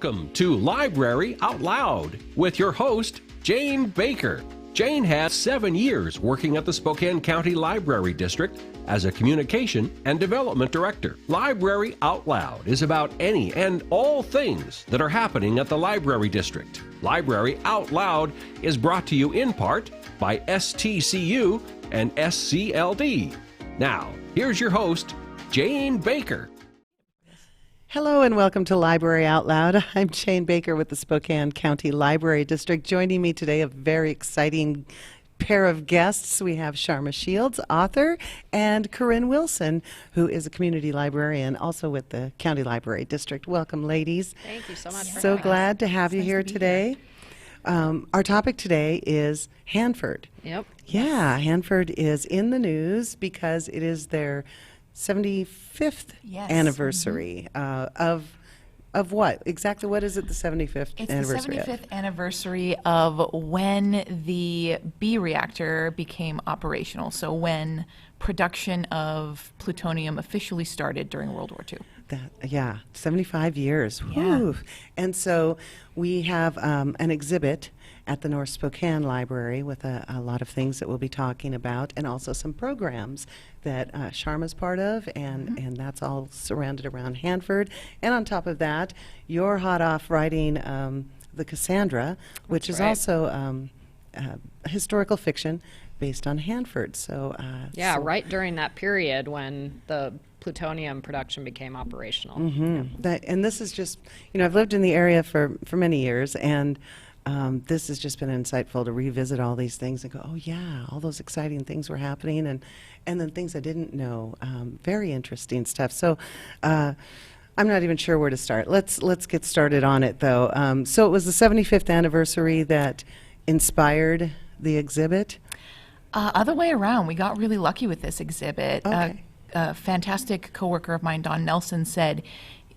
Welcome to Library Out Loud with your host, Jane Baker. Jane has 7 years working at the Spokane County Library District as a communication and development director. Library Out Loud is about any and all things that are happening at the Library District. Library Out Loud is brought to you in part by STCU and SCLD. Now, here's your host, Jane Baker. Hello and welcome to Library Out Loud. I'm Jane Baker with the Spokane County Library District. Joining me today, a very exciting pair of guests. We have Sharma Shields, author, and Corinne Wilson, who is a community librarian, also with the County Library District. Welcome, ladies. Thank you so much for So having glad us. to have you Nice here to be today. Our topic today is Hanford. Yep. Yeah, Hanford is in the news because it is their 75th Yes. anniversary of what? Exactly what is it, the 75th It's anniversary the 75th anniversary of when the B reactor became operational. So when production of plutonium officially started during World War II. Yeah, 75 years. Yeah. Whew. And so we have an exhibit at the North Spokane Library with a lot of things that we'll be talking about, and also some programs that Sharma's part of, and that's all surrounded around Hanford. And on top of that, you're hot off writing the Cassandra, which is right. also historical fiction based on Hanford. So Yeah, so- right during that period when the plutonium production became operational. And this is just, I've lived in the area for many years, and this has just been insightful to revisit all these things and go, oh yeah, all those exciting things were happening, and then things I didn't know. Very interesting stuff. So I'm not even sure where to start. Let's get started on it, though. So it was the 75th anniversary that inspired the exhibit. Other way around, we got really lucky with this exhibit. Okay. A fantastic coworker of mine, Don Nelson, said,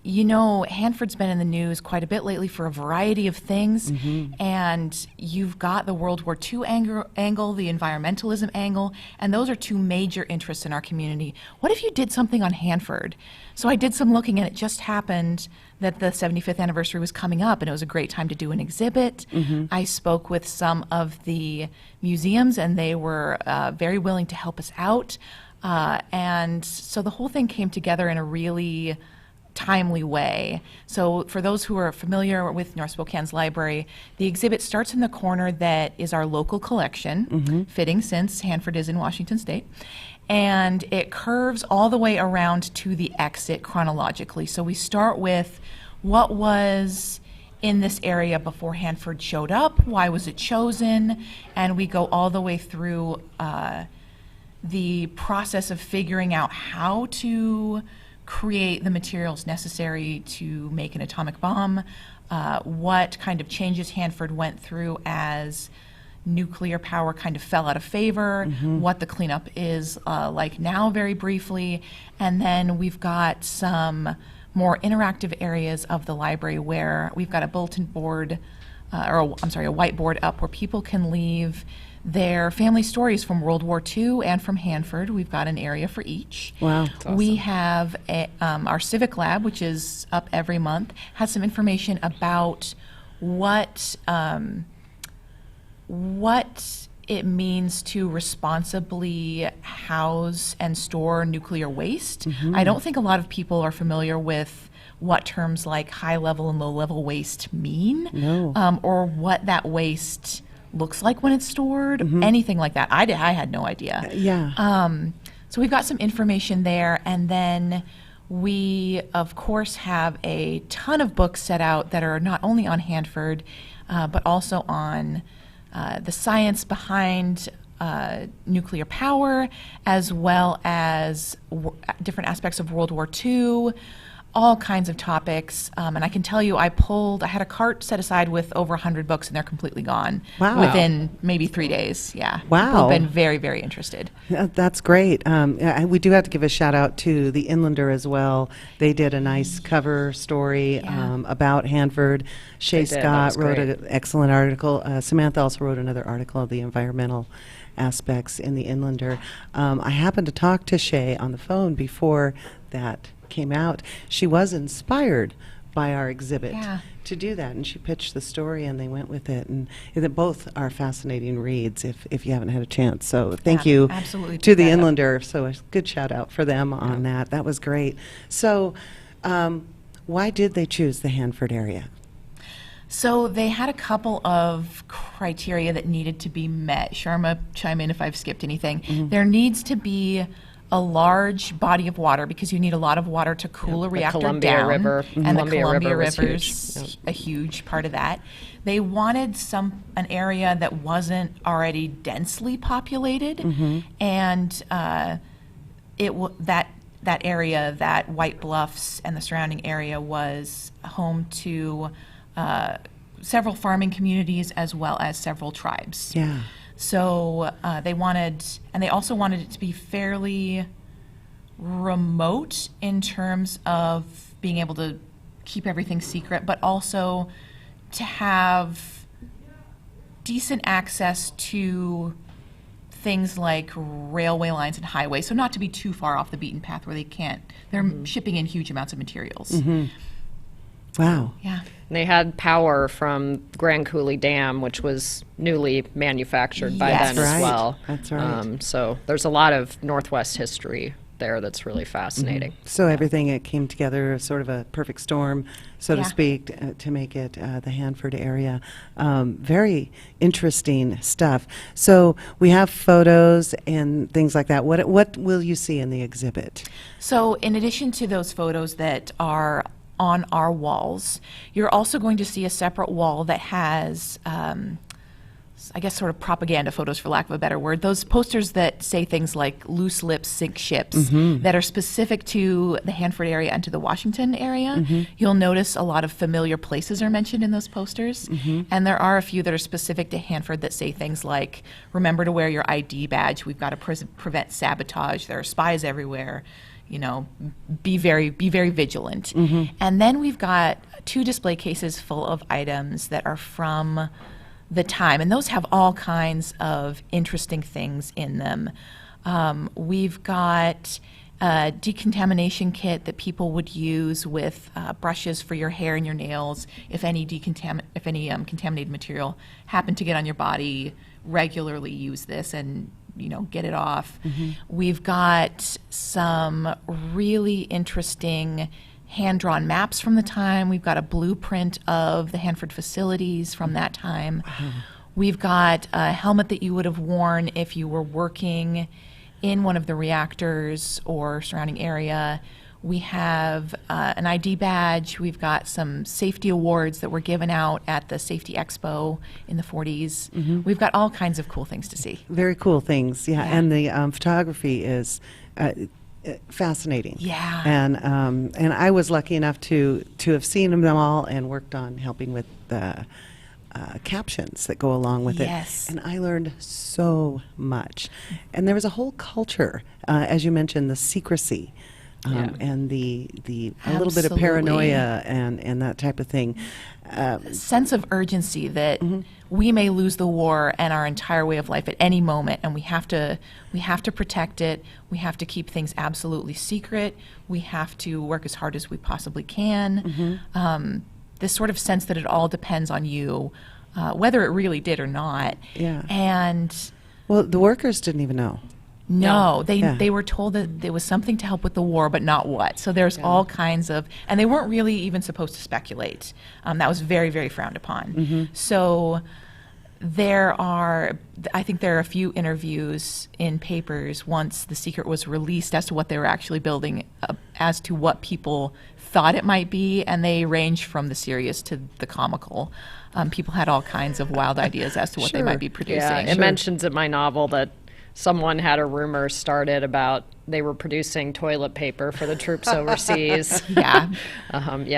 Hanford's been in the news quite a bit lately for a variety of things, and you've got the World War II angle, the environmentalism angle, and those are two major interests in our community. What if you did something on Hanford? So I did some looking, and it just happened that the 75th anniversary was coming up, and it was a great time to do an exhibit. I spoke with some of the museums, and they were very willing to help us out. And so the whole thing came together in a really timely way. So for those who are familiar with North Spokane's library, the exhibit starts in the corner that is our local collection, fitting since Hanford is in Washington State, and it curves all the way around to the exit chronologically. So we start with what was in this area before Hanford showed up, why was it chosen, and we go all the way through the process of figuring out how to create the materials necessary to make an atomic bomb, what kind of changes Hanford went through as nuclear power kind of fell out of favor, what the cleanup is like now very briefly, and then we've got some more interactive areas of the library where we've got a bulletin board, a whiteboard up where people can leave their family stories from World War II and from Hanford. We've got an area for each. Wow. That's awesome. We have our Civic Lab, which is up every month, has some information about what it means to responsibly house and store nuclear waste. I don't think a lot of people are familiar with what terms like high-level and low-level waste mean, or what that waste looks like when it's stored, anything like that. I had no idea. So we've got some information there, and then we, of course, have a ton of books set out that are not only on Hanford, but also on the science behind nuclear power, as well as different aspects of World War II, all kinds of topics. And I can tell you, I had a cart set aside with over 100 books, and they're completely gone within maybe 3 days. Yeah. Wow. People have been very, very interested. That's great. We do have to give a shout out to the Inlander as well. They did a nice cover story about Hanford. Shay They did. That was Scott wrote great. an excellent article. Samantha also wrote another article of the environmental aspects in the Inlander. I happened to talk to Shay on the phone before that came out. She was inspired by our exhibit Yeah. to do that. And she pitched the story, and they went with it. And they both are fascinating reads if you haven't had a chance. So thank Yeah, you absolutely. to the Pick that up. Inlander. So a good shout out for them on that. That was great. So why did they choose the Hanford area? So they had a couple of criteria that needed to be met. Sharma, chime in if I've skipped anything. There needs to be a large body of water because you need a lot of water to cool a the reactor Columbia down. River. And Columbia the Columbia River was River's huge. a huge part of that. They wanted an area that wasn't already densely populated, and that area, that White Bluffs and the surrounding area, was home to several farming communities as well as several tribes. Yeah. So they also wanted it to be fairly remote in terms of being able to keep everything secret, but also to have decent access to things like railway lines and highways, so not to be too far off the beaten path where they're shipping in huge amounts of materials. Wow. Yeah. They had power from Grand Coulee Dam, which was newly manufactured by Yes. then Right. as well. That's right. So there's a lot of Northwest history there that's really fascinating. So everything, it came together, sort of a perfect storm, so to Yeah. speak, to make it the Hanford area. Very interesting stuff. So we have photos and things like that. What will you see in the exhibit? So in addition to those photos that are on our walls, you're also going to see a separate wall that has, I guess, sort of propaganda photos, for lack of a better word. Those posters that say things like "loose lips sink ships" that are specific to the Hanford area and to the Washington area. You'll notice a lot of familiar places are mentioned in those posters. And there are a few that are specific to Hanford that say things like, "Remember to wear your ID badge. We've got to prevent sabotage. There are spies everywhere. You know, be very vigilant." And then we've got 2 display cases full of items that are from the time, and those have all kinds of interesting things in them. We've got a decontamination kit that people would use with brushes for your hair and your nails if any contaminated material happened to get on your body. Regularly use this and get it off. We've got some really interesting hand-drawn maps from the time. We've got a blueprint of the Hanford facilities from that time. We've got a helmet that you would have worn if you were working in one of the reactors or surrounding area. We have an ID badge. We've got some safety awards that were given out at the Safety Expo in the 40s. We've got all kinds of cool things to see. Very cool things, yeah. Yeah. And the photography is fascinating. Yeah. And I was lucky enough to have seen them all and worked on helping with the captions that go along with Yes. it. And I learned so much. And there was a whole culture, as you mentioned, the secrecy. And the a little bit of Absolutely. paranoia and that type of thing. Sense of urgency that we may lose the war and our entire way of life at any moment, and we have to protect it. We have to keep things absolutely secret. We have to work as hard as we possibly can. This sort of sense that it all depends on you, whether it really did or not. Yeah. And Well, the workers didn't even know. no, Yeah. they were told that there was something to help with the war, but not what. So there's all kinds of, and they weren't really even supposed to speculate. That was very, very frowned upon. So I think there are a few interviews in papers once the secret was released as to what they were actually building, as to what people thought it might be, and they range from the serious to the comical. People had all kinds of wild ideas as to what they might be producing. Yeah, it mentions in my novel that someone had a rumor started about they were producing toilet paper for the troops overseas. Yeah,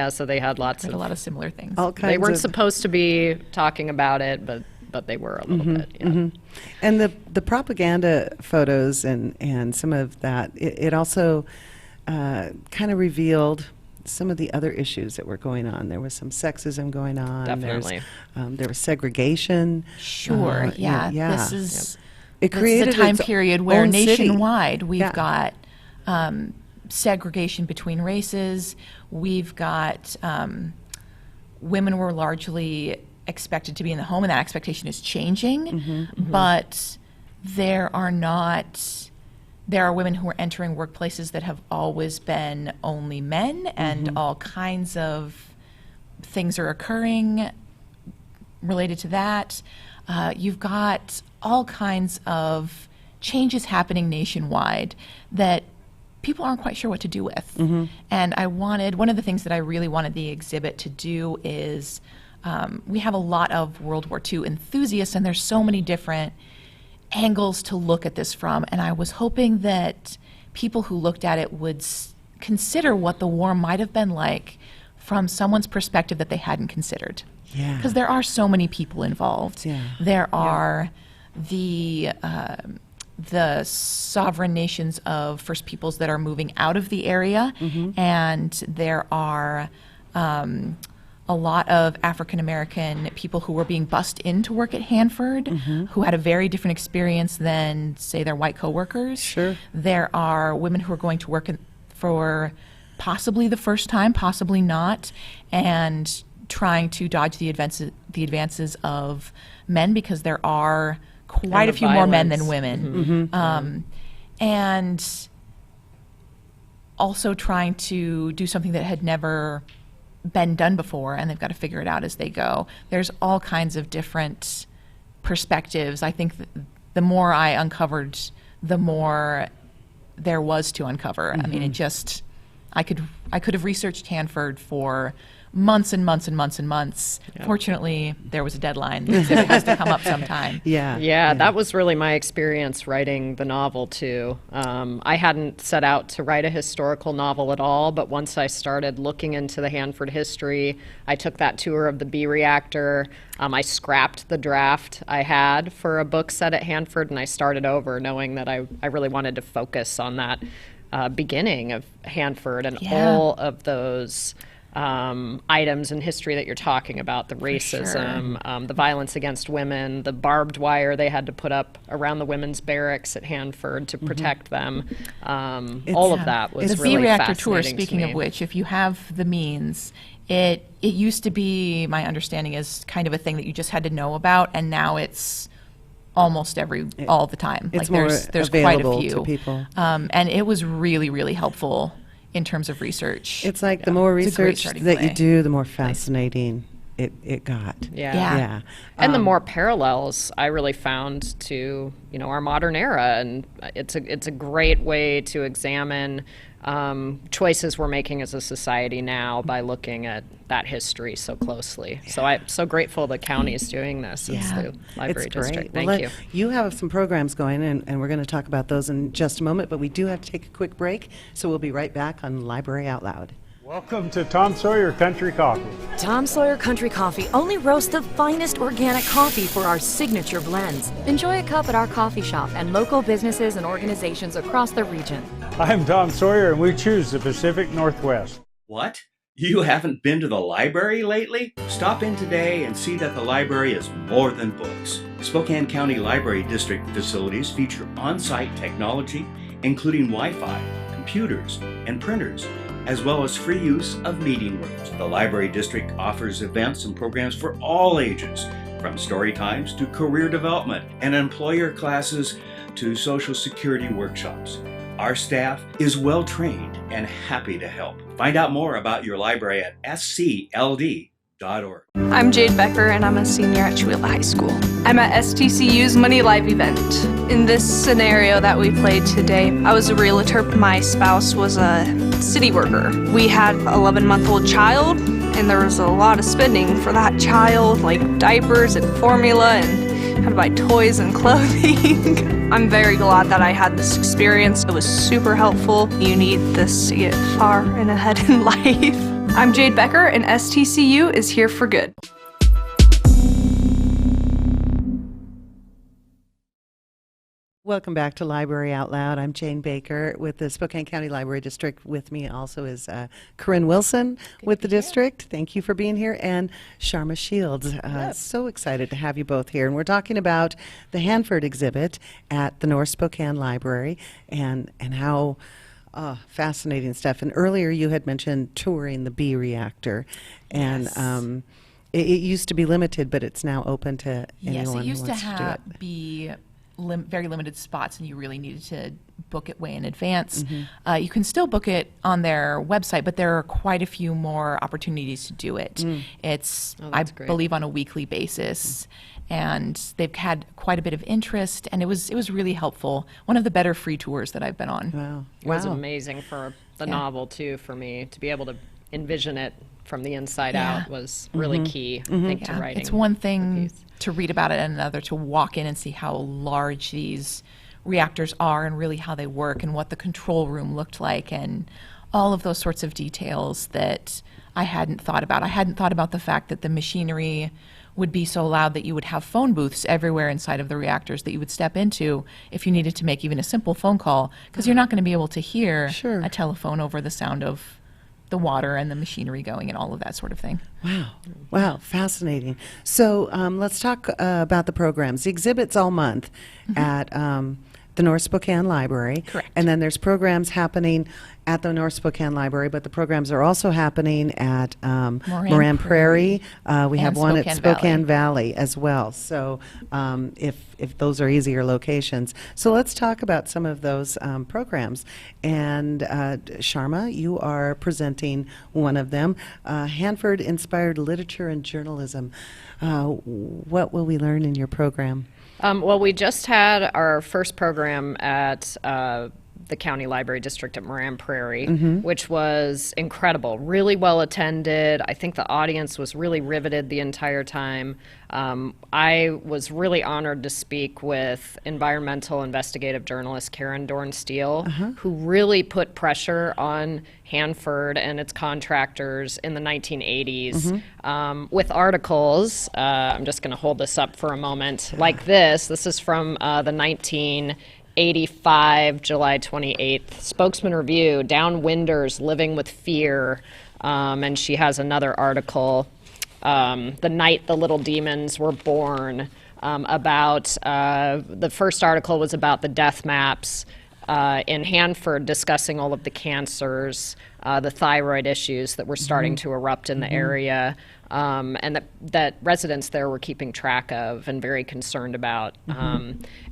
So they had lots a of. lot of similar things. All kinds They weren't of, supposed to be talking about it, but they were a little bit. Yeah. And the propaganda photos and some of that, it also kind of revealed some of the other issues that were going on. There was some sexism going on. Definitely. There was segregation. Sure, yeah. Yeah. This is It this created is a time its period where own city. nationwide we've Yeah. got segregation between races. We've got women were largely expected to be in the home, and that expectation is changing. But there are women who are entering workplaces that have always been only men, and all kinds of things are occurring related to that. You've got all kinds of changes happening nationwide that people aren't quite sure what to do with. And one of the things that I really wanted the exhibit to do is, we have a lot of World War II enthusiasts, and there's so many different angles to look at this from. And I was hoping that people who looked at it would consider what the war might have been like from someone's perspective that they hadn't considered. Yeah. Because there are so many people involved. Yeah. There are the sovereign nations of First Peoples that are moving out of the area, and there are a lot of African American people who were being bused in to work at Hanford, who had a very different experience than, say, their white coworkers. Sure. There are women who are going to work for possibly the first time, possibly not, and trying to dodge the advances of men, because there are quite a few more men than women. And also trying to do something that had never been done before, and they've got to figure it out as they go. There's all kinds of different perspectives. I think the more I uncovered, the more there was to uncover. I mean, I could have researched Hanford for months and months and months and months. Yeah. Fortunately, there was a deadline. The exhibit has to come up sometime. Yeah, that was really my experience writing the novel, too. I hadn't set out to write a historical novel at all, but once I started looking into the Hanford history, I took that tour of the B reactor. I scrapped the draft I had for a book set at Hanford, and I started over, knowing that I really wanted to focus on that beginning of Hanford and all of those items in history that you're talking about, the racism, the violence against women, the barbed wire they had to put up around the women's barracks at Hanford to protect them. All of that was really fascinating. The B-reactor tour, speaking of which, if you have the means, it used to be, my understanding is, kind of a thing that you just had to know about, and now it's almost all the time. It's like there's quite a few to people. And it was really, really helpful in terms of research. It's like the more research that you do, the more fascinating it got. Yeah. And the more parallels I really found to, our modern era. And it's a great way to examine choices we're making as a society now by looking at that history so closely. So I'm so grateful the county is doing this. It's the library district. Thank you. You have some programs going, and we're going to talk about those in just a moment, but we do have to take a quick break, so we'll be right back on Library Out Loud. Welcome to Tom Sawyer Country Coffee. Tom Sawyer Country Coffee only roasts the finest organic coffee for our signature blends. Enjoy a cup at our coffee shop and local businesses and organizations across the region. I'm Tom Sawyer, and we choose the Pacific Northwest. What? You haven't been to the library lately? Stop in today and see that the library is more than books. Spokane County Library District facilities feature on-site technology, including Wi-Fi, computers, and printers, as well as free use of meeting rooms. The Library District offers events and programs for all ages, from story times to career development and employer classes to Social Security workshops. Our staff is well trained and happy to help. Find out more about your library at scld.org. I'm Jade Becker, and I'm a senior at Chewilla High School. I'm at STCU's Money Live event. In this scenario that we played today, I was a realtor. My spouse was a city worker. We had an 11-month-old child, and there was a lot of spending for that child, like diapers and formula, and had to buy toys and clothing. I'm very glad that I had this experience. It was super helpful. You need this to get far and ahead in life. I'm Jade Becker, and STCU is here for good. Welcome back to Library Out Loud. I'm Jane Baker with the Spokane County Library District. With me also is Corinne Wilson with the district. Thank you for being here. And Sharma Shields. So excited to have you both here. And we're talking about the Hanford exhibit at the North Spokane Library and how Fascinating stuff. And earlier you had mentioned touring the B reactor, and Yes. it used to be limited, but it's now open to anyone Yes, it who used to wants to do it. be very limited spots, and you really needed to book it way in advance. Mm-hmm. You can still book it on their website, but there are quite a few more opportunities to do it. It's, I that's great. believe, on a weekly basis, and they've had quite a bit of interest, and it was really helpful. One of the better free tours that I've been on. Wow. It was Wow. amazing for the Yeah. novel too, for me to be able to envision it from the inside Yeah. out was really key, I think, to Yeah, writing. it's one the thing piece. to read about it and another to walk in and see how large these reactors are and really how they work and what the control room looked like and all of those sorts of details that I hadn't thought about. I hadn't thought about the fact that the machinery would be so loud that you would have phone booths everywhere inside of the reactors that you would step into if you needed to make even a simple phone call, because you're not going to be able to hear Sure. a telephone over the sound of the water and the machinery going and all of that sort of thing. Wow. Wow. Fascinating. So let's talk about the programs. The exhibit's all month at the North Spokane Library. Correct. And then there's programs happening at the North Spokane Library, but the programs are also happening at Moran Prairie. We have and one at Spokane Spokane Valley as well. So if those are easier locations. So let's talk about some of those programs. And Sharma, you are presenting one of them, Hanford-Inspired Literature and Journalism. What will we learn in your program? Well, we just had our first program at the County Library District at Moran Prairie, which was incredible, really well attended. I think the audience was really riveted the entire time. I was really honored to speak with environmental investigative journalist Karen Dorn-Steele, who really put pressure on Hanford and its contractors in the 1980s 'em. with articles. I'm just going to hold this up for a moment, like this. This is from the 1985, July 28th, Spokesman Review, Downwinders Living with Fear. And she has another article, The Night the Little Demons Were Born, about, the first article was about the death maps in Hanford, discussing all of the cancers, the thyroid issues that were starting to erupt in the area, and that residents there were keeping track of and very concerned about.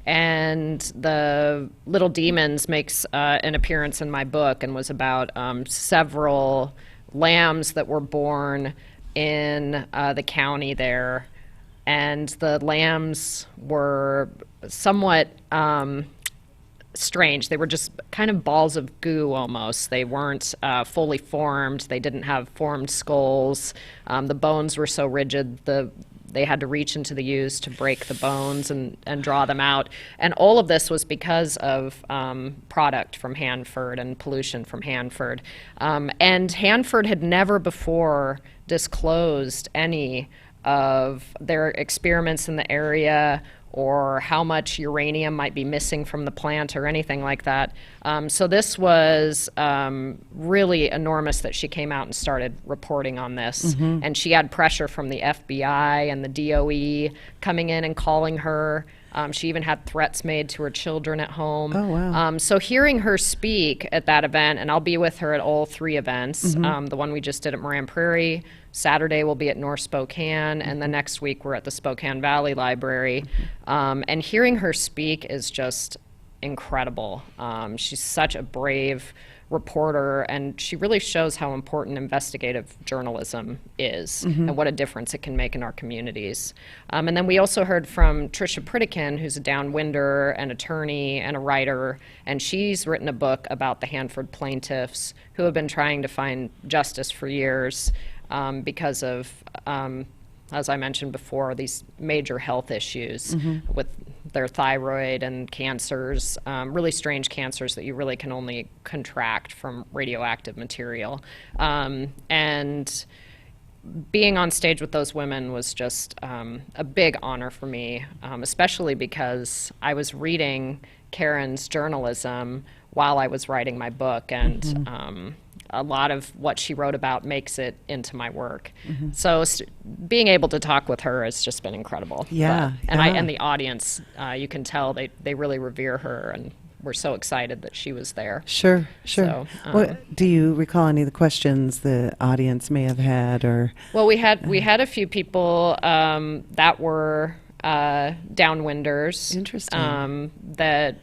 And the Little Demons makes an appearance in my book and was about several lambs that were born in the county there. And the lambs were somewhat strange. They were just kind of balls of goo almost. They weren't fully formed. They didn't have formed skulls. The bones were so rigid, they had to reach into the ewes to break the bones and draw them out. And all of this was because of product from Hanford and pollution from Hanford. And Hanford had never before disclosed any of their experiments in the area or how much uranium might be missing from the plant or anything like that. So this was really enormous that she came out and started reporting on this. And she had pressure from the FBI and the DOE coming in and calling her. She even had threats made to her children at home. Oh, wow. So hearing her speak at that event, and I'll be with her at all three events, the one we just did at Moran Prairie, Saturday we'll be at North Spokane, and the next week we're at the Spokane Valley Library. And hearing her speak is just incredible. She's such a brave reporter, and she really shows how important investigative journalism is and what a difference it can make in our communities. And then we also heard from Tricia Pritikin, who's a downwinder, an attorney, and a writer, and she's written a book about the Hanford plaintiffs who have been trying to find justice for years because of, as I mentioned before, these major health issues with their thyroid and cancers, really strange cancers that you really can only contract from radioactive material. And being on stage with those women was just a big honor for me, especially because I was reading Karen's journalism while I was writing my book, and a lot of what she wrote about makes it into my work. So being able to talk with her has just been incredible. Yeah, And yeah. and the audience, you can tell they really revere her and were so excited that she was there. Sure. So, What do you recall any of the questions the audience may have had, or? Well, we had a few people that were downwinders. Interesting. That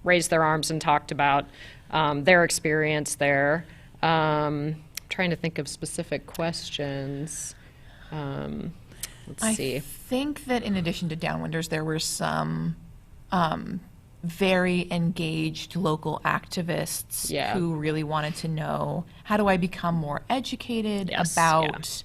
raised their arms and talked about their experience there. Trying to think of specific questions. Let's see. I think that in addition to downwinders, there were some very engaged local activists who really wanted to know, how do I become more educated about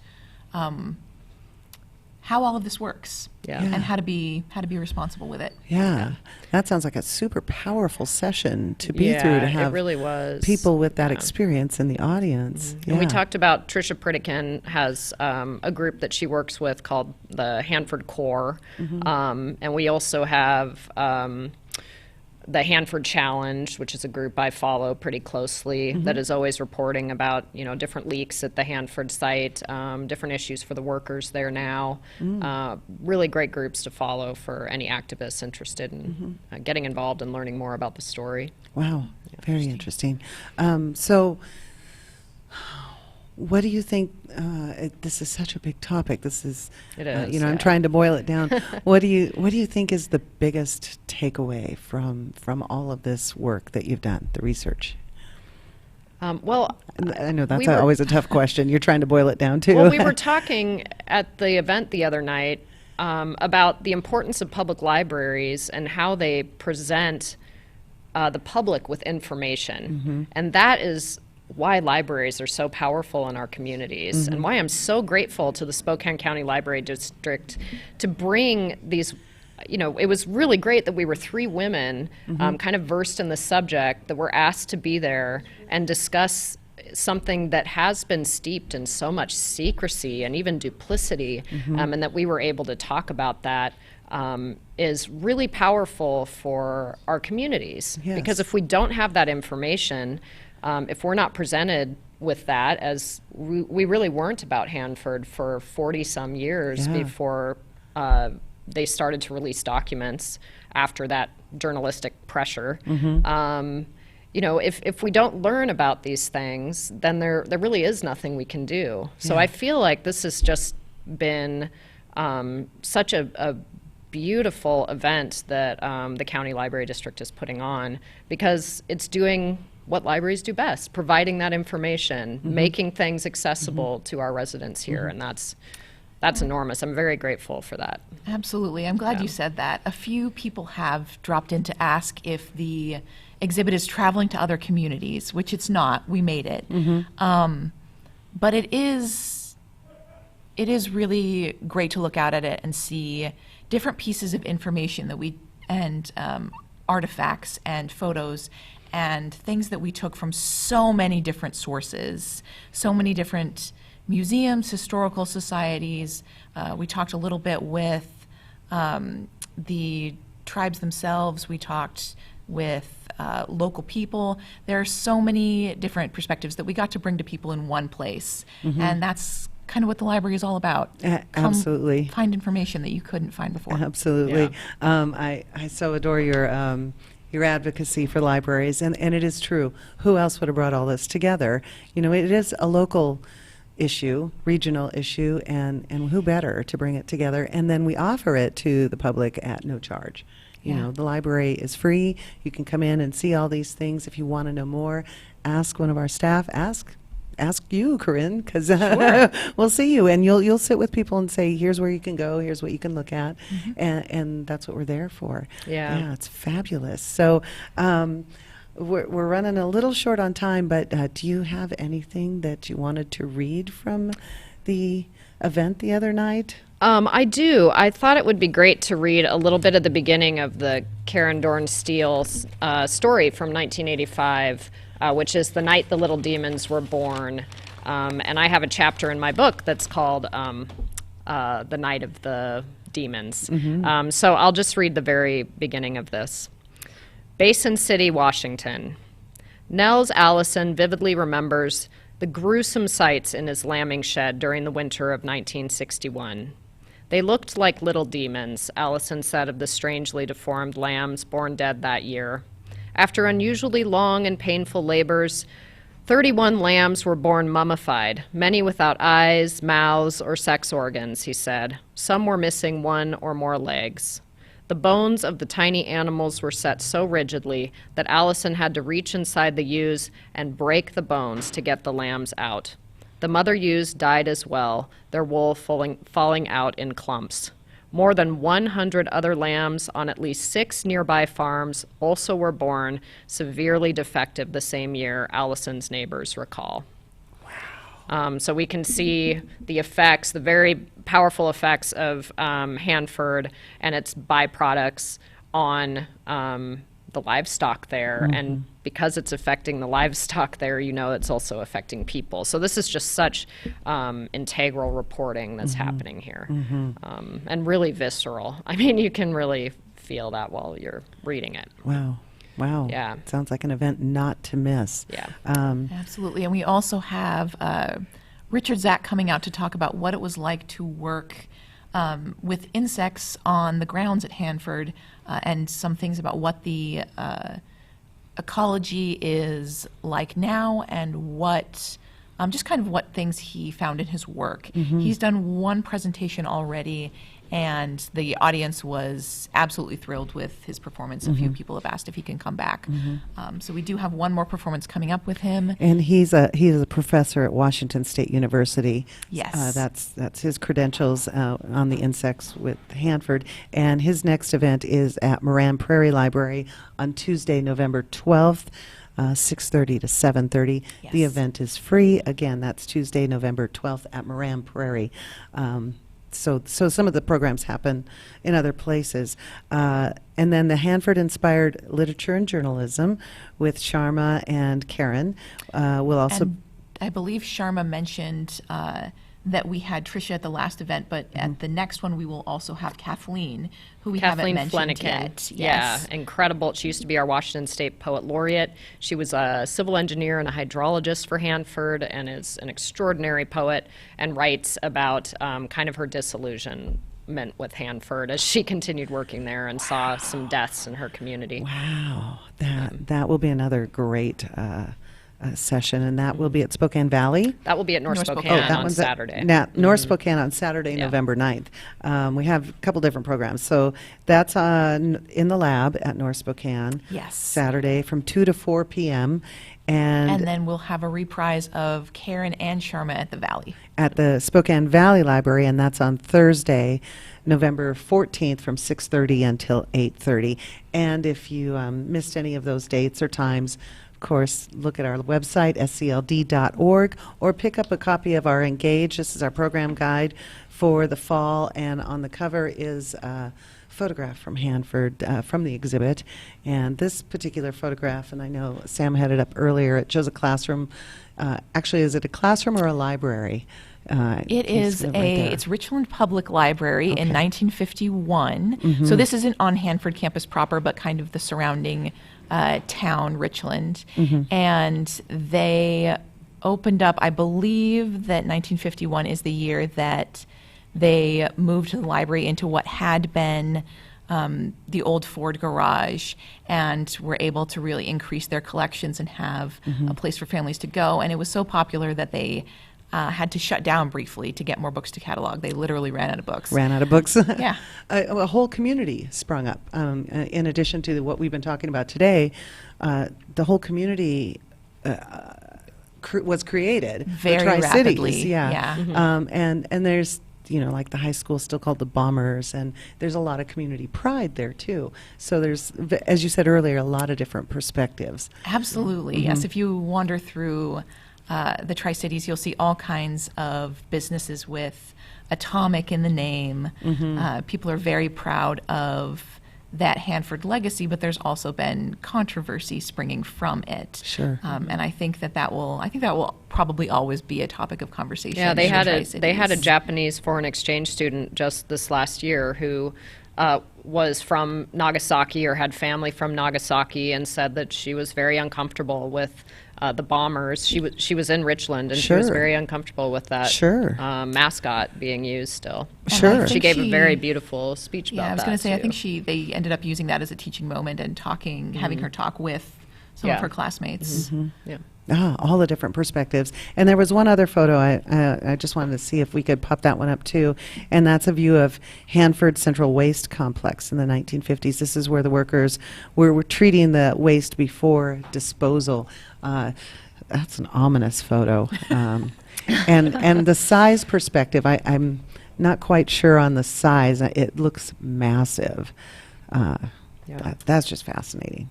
how all of this works and how to be responsible with it. Yeah, that sounds like a super powerful session to be through, to have it really was. people with that experience in the audience. And we talked about, Tricia Pritikin has a group that she works with called the Hanford Core, and we also have the Hanford Challenge, which is a group I follow pretty closely, that is always reporting about, different leaks at the Hanford site, different issues for the workers there now. Really great groups to follow for any activists interested in getting involved and learning more about the story. Wow, very interesting. So, what do you think? This is such a big topic. This is, It is, I'm trying to boil it down. What do you think is the biggest takeaway from all of this work that you've done, the research? Well, I know that's always a tough question. You're trying to boil it down too. Well, we were talking at the event the other night about the importance of public libraries and how they present the public with information, and that is why libraries are so powerful in our communities, and why I'm so grateful to the Spokane County Library District to bring these. It was really great that we were 3 women kind of versed in the subject that were asked to be there and discuss something that has been steeped in so much secrecy and even duplicity, and that we were able to talk about that is really powerful for our communities. Yes. Because if we don't have that information, if we're not presented with that, as we really weren't about Hanford for 40-some years before they started to release documents after that journalistic pressure. If we don't learn about these things, then there really is nothing we can do. So I feel like this has just been such a beautiful event that the County Library District is putting on, because it's doing what libraries do best, providing that information, making things accessible to our residents here, and that's enormous. I'm very grateful for that. Absolutely. I'm glad you said that. A few people have dropped in to ask if the exhibit is traveling to other communities, which it's not. We made it. But it is really great to look out at it and see different pieces of information and artifacts and photos and things that we took from so many different sources, so many different museums, historical societies. We talked a little bit with the tribes themselves. We talked with local people. There are so many different perspectives that we got to bring to people in one place. And that's kind of what the library is all about. Absolutely. Find information that you couldn't find before. Absolutely. I so adore your advocacy for libraries, and it is true. Who else would have brought all this together? It is a local issue, regional issue, and who better to bring it together? And then we offer it to the public at no charge. The library is free. You can come in and see all these things. If you want to know more, ask one of our staff. Ask you, Corinne, because we'll see you, and you'll sit with people and say, here's where you can go, here's what you can look at, and that's what we're there for. Yeah, it's fabulous. So we're running a little short on time, but do you have anything that you wanted to read from the event the other night? I do. I thought it would be great to read a little bit of the beginning of the Karen Dorn Steele's story from 1985, which is The Night the Little Demons Were Born. And I have a chapter in my book that's called The Night of the Demons. So I'll just read the very beginning of this. Basin City, Washington. Nels Allison vividly remembers the gruesome sights in his lambing shed during the winter of 1961. They looked like little demons, Allison said of the strangely deformed lambs born dead that year. After unusually long and painful labors, 31 lambs were born mummified, many without eyes, mouths, or sex organs, he said. Some were missing one or more legs. The bones of the tiny animals were set so rigidly that Allison had to reach inside the ewes and break the bones to get the lambs out. The mother ewes died as well, their wool falling out in clumps. More than 100 other lambs on at least 6 nearby farms also were born severely defective the same year, Allison's neighbors recall. Wow. So we can see the effects, the very powerful effects of Hanford and its byproducts on the livestock there. And because it's affecting the livestock there, you know it's also affecting people. So this is just such integral reporting that's happening here, and really visceral. I mean, you can really feel that while you're reading it. Wow. Wow. Yeah. Sounds like an event not to miss. Yeah. Absolutely. And we also have Richard Zack coming out to talk about what it was like to work with insects on the grounds at Hanford, and some things about what the ecology is like now, and what just kind of what things he found in his work. He's done one presentation already, and the audience was absolutely thrilled with his performance. A few people have asked if he can come back. So we do have one more performance coming up with him. And he's a professor at Washington State University. Yes. That's his credentials on the insects with Hanford. And his next event is at Moran Prairie Library on Tuesday, November 12th. 6:30 to 7:30. Yes. The event is free. Again, that's Tuesday, November 12th at Moran Prairie. So some of the programs happen in other places. And then the Hanford-Inspired Literature and Journalism with Sharma and Corinne will also... And I believe Sharma mentioned that we had Tricia at the last event, but at the next one we will also have Kathleen, who we haven't mentioned yet. Yeah, incredible. She used to be our Washington State Poet Laureate. She was a civil engineer and a hydrologist for Hanford, and is an extraordinary poet, and writes about kind of her disillusionment with Hanford as she continued working there and saw some deaths in her community. Wow, that will be another great session, and that will be at Spokane Valley. That will be at North Spokane on Saturday. North Spokane on Saturday, November 9th. We have a couple different programs. So that's in the lab at North Spokane. Yes. Saturday from 2 to 4 p.m. And then we'll have a reprise of Karen and Sharma at the Valley. At the Spokane Valley Library, and that's on Thursday, November 14th from 6:30 until 8:30. And if you missed any of those dates or times, of course, look at our website, scld.org, or pick up a copy of our Engage. This is our program guide for the fall, and on the cover is a photograph from Hanford from the exhibit. And this particular photograph, and I know Sam had it up earlier, it shows a classroom. Actually, is it a classroom or a library? It is it's Richland Public Library in 1951. So this isn't on Hanford campus proper, but kind of the surrounding town, Richland. And they opened up, I believe that 1951 is the year that they moved the library into what had been the old Ford garage, and were able to really increase their collections and have a place for families to go. And it was so popular that they had to shut down briefly to get more books to catalog. They literally ran out of books. Yeah. A whole community sprung up. In addition to what we've been talking about today, the whole community was created. Very the Tri-Cities, rapidly. Yeah. And there's, like the high school still called the Bombers, and there's a lot of community pride there too. So there's, as you said earlier, a lot of different perspectives. Absolutely. Yes. If you wander through the Tri-Cities, you'll see all kinds of businesses with atomic in the name. People are very proud of that Hanford legacy, but there's also been controversy springing from it. Sure. And I think that will probably always be a topic of conversation. Yeah, they had a Japanese foreign exchange student just this last year who was from Nagasaki or had family from Nagasaki, and said that she was very uncomfortable with the bombers. She was in Richland, and she was Sure. very uncomfortable with that Sure. mascot being used still. And I Sure. She think gave a very beautiful speech about that. Yeah, I was going to say, I too. think they ended up using that as a teaching moment and having her talk with some of Yeah. her classmates. Yeah. All the different perspectives. And there was one other photo I just wanted to see if we could pop that one up too. And that's a view of Hanford Central Waste Complex in the 1950s. This is where the workers were treating the waste before disposal. That's an ominous photo. And the size perspective, I'm not quite sure on the size. It looks massive. That's just fascinating.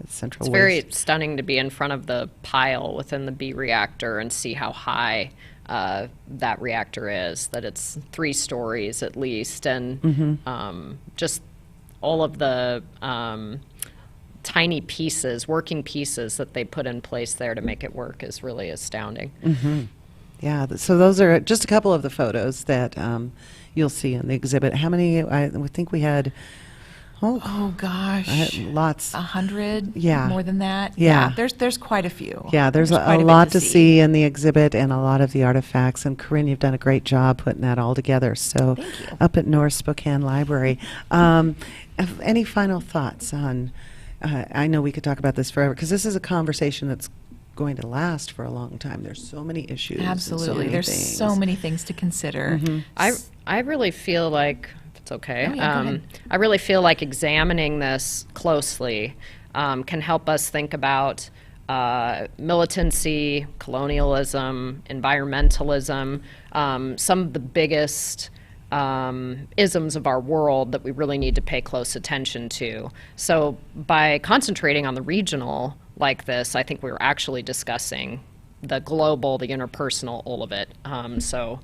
Central It's waste. very stunning to be in front of the pile within the B reactor and see how high that reactor is, that it's 3 stories at least, and just all of the tiny pieces, working pieces that they put in place there to make it work is really astounding. Yeah, so those are just a couple of the photos that you'll see in the exhibit. How many? I think we had. Oh gosh, lots. 100. Yeah. More than that. Yeah. There's quite a few. Yeah, there's a quite bit lot to see in the exhibit and a lot of the artifacts. And Corinne, you've done a great job putting that all together. So Thank you. up at North Spokane Library. Any final thoughts on, I know we could talk about this forever because this is a conversation that's going to last for a long time. There's so many issues. and so Absolutely. many There's things. so many things to consider. I really feel like, if it's okay, Oh, yeah, go ahead. I really feel like examining this closely can help us think about militancy, colonialism, environmentalism, some of the biggest isms of our world that we really need to pay close attention to. So by concentrating on the regional like this, I think we're actually discussing the global, the interpersonal, all of it. So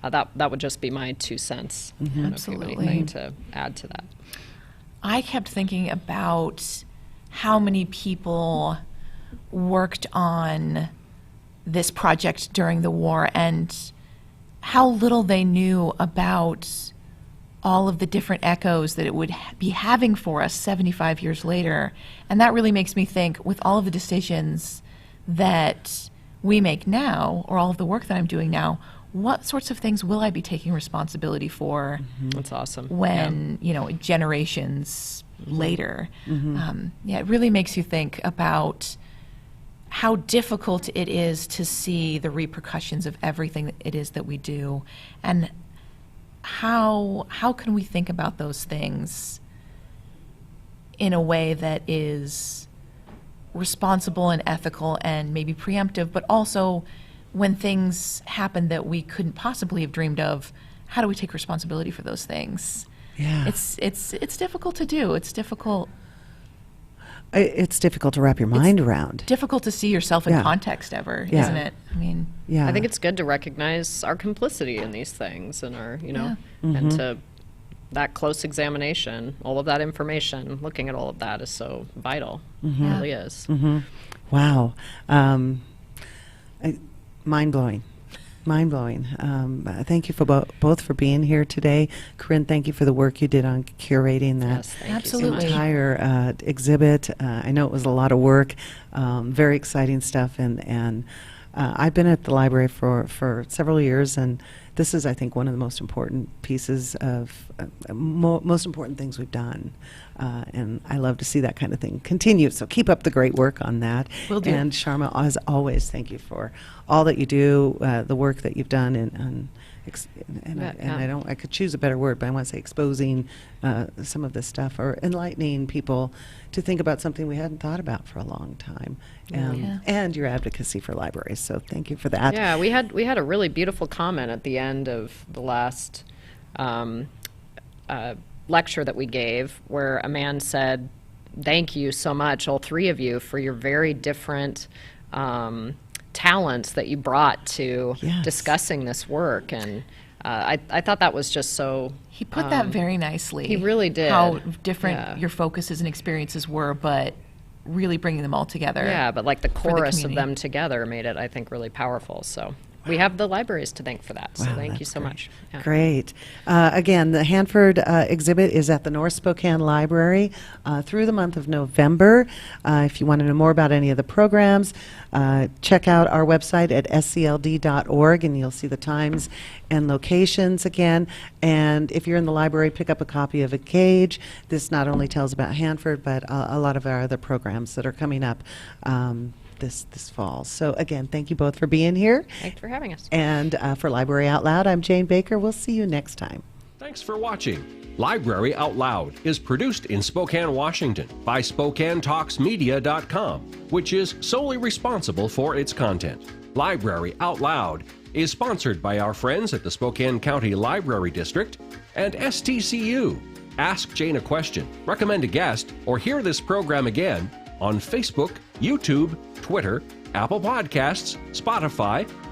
that would just be my 2 cents. I don't know if you have Absolutely. anything to add to that. I kept thinking about how many people worked on this project during the war and how little they knew about all of the different echoes that it would be having for us 75 years later. And that really makes me think, with all of the decisions that we make now, or all of the work that I'm doing now, what sorts of things will I be taking responsibility for That's awesome. when, generations later? It really makes you think about how difficult it is to see the repercussions of everything that it is that we do, and how can we think about those things in a way that is responsible and ethical and maybe preemptive, but also when things happen that we couldn't possibly have dreamed of, how do we take responsibility for those things? Yeah. It's difficult to do. It's difficult to wrap your mind around. difficult to see yourself in Yeah. context ever, Yeah. isn't it? I mean, Yeah. I think it's good to recognize our complicity in these things and our, Mm-hmm. and to that close examination, all of that information, looking at all of that is so vital. Mm-hmm. It really is. Wow. Mind-blowing. Mind-blowing. Thank you for both for being here today. Corinne, thank you for the work you did on curating that Yes, thank Absolutely. you so much. entire exhibit. I know it was a lot of work, very exciting stuff, and I've been at the library for several years, and this is, I think, one of the most important pieces of, most important things we've done. And I love to see that kind of thing continue. So keep up the great work on that. Will do. And Sharma, as always, thank you for all that you do, the work that you've done, and I could choose a better word, but I want to say exposing some of this stuff, or enlightening people to think about something we hadn't thought about for a long time, and your advocacy for libraries. So thank you for that. Yeah, we had a really beautiful comment at the end of the last lecture that we gave, where a man said, "Thank you so much, all 3 of you, for your very different talents that you brought to Yes. discussing this work." And I thought that was just so. he put that very nicely. he really did. How different Yeah. your focuses and experiences were, but really bringing them all together. Yeah, but like the for the chorus of community. them together made it, I think, really powerful. So we have the libraries to thank for that. So Wow, thank you that's so great. much. Yeah. Great. Again, the Hanford exhibit is at the North Spokane Library through the month of November. If you want to know more about any of the programs, check out our website at scld.org, and you'll see the times and locations again. And if you're in the library, pick up a copy of A Cage. This not only tells about Hanford, but a lot of our other programs that are coming up this fall. So again, thank you both for being here. Thanks for having us. And for Library Out Loud, I'm Jane Baker. We'll see you next time. Thanks for watching. Library Out Loud is produced in Spokane, Washington by SpokaneTalksMedia.com, which is solely responsible for its content. Library Out Loud is sponsored by our friends at the Spokane County Library District and STCU. Ask Jane a question, recommend a guest, or hear this program again on Facebook, YouTube, Twitter, Apple Podcasts, Spotify,